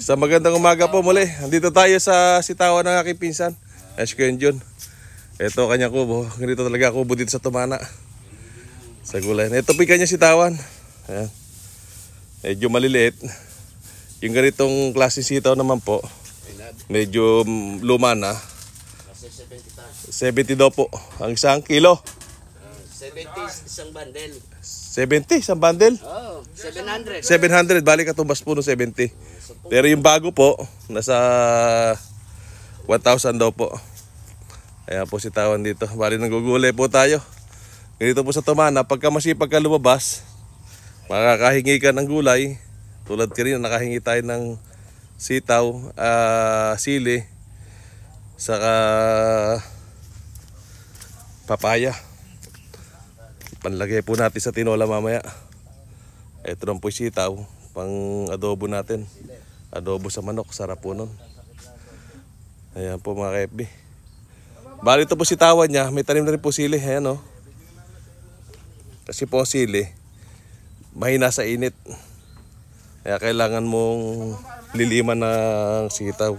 Sa magandang umaga po muli. Andito tayo sa sitawan ng aking pinsan. Ash ko yun. Ito kanyang kubo. Ganito talaga kubo dito sa Tumana. Sa gulay. Ito po kanya sitawan. Ayan. Medyo maliliit. Yung ganitong klaseng sitaw naman po, medyo luma na. 70 daw po. Ang isang kilo. 70 isang bundle. 70 isang bundle? Oh, 700. 700. Balik katumbas po no 70. Pero yung bago po, nasa 1,000 daw po. Ayan po si tawan dito. Bali nanggugulay po tayo. Ganito po sa Tumana, pagka masipag ka lumabas, makakahingi ka ng gulay. Tulad ka rin, nakahingi tayo ng sitaw, sili, saka papaya. Panlagay po natin sa tinola mamaya. Ito lang po yung sitaw, pang adobo natin. Adobo sa manok, sarap po nun. Ayan po mga ka-FB. Bali ito po sitawan niya, may tanim na rin po sili. Ayan o. Kasi po sili, mahina sa init. Kaya kailangan mong liliman ng sitaw.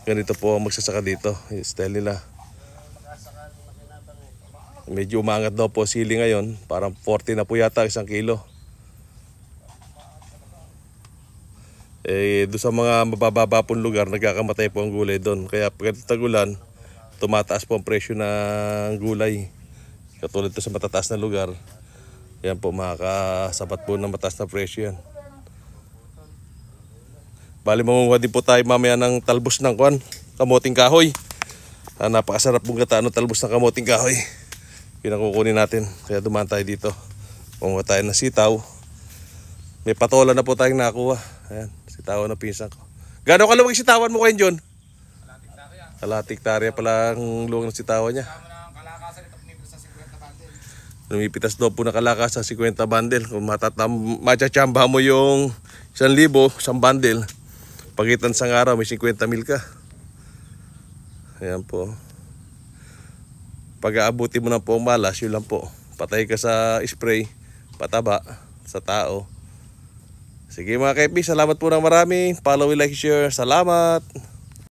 Ganito po ang magsasaka dito. Yung style nila. Medyo umangat daw po sili ngayon. Parang 40 na po yata isang kilo. Doon sa mga mabababa pong lugar, nagkakamatay po ang gulay doon. Kaya pag tagulan, tumataas po ang presyo ng gulay. Katulad ito sa matataas na lugar. Yan po, makakasapat po ng mataas na presyo yan. Bali mangunguha din po tayo mamaya ng talbos ng kamoting kahoy. Napakasarap pong gata ng talbos ng kamoting kahoy. Pinakukunin natin. Kaya dumaan tayo dito. Mangunguha tayo ng sitaw. May patola na po tayong nakuha. Ayan, sitawan na pinsan ko. Gano'ng kalawag sitawan mo kayo, John? Kalatik tarya pala ang luwag ng sitawan niya. Lumipitas daw po na kalakas sa 50 bundle. Kung matachamba mo yung 1,000, isang bundle, pagitan sa araw may 50 mil ka. Ayan po. Pag aabuti mo ng poong malas, yun lang po. Patay ka sa spray, pataba sa tao. Sige mga kaibigan, salamat po ng marami. Follow, like, share. Salamat!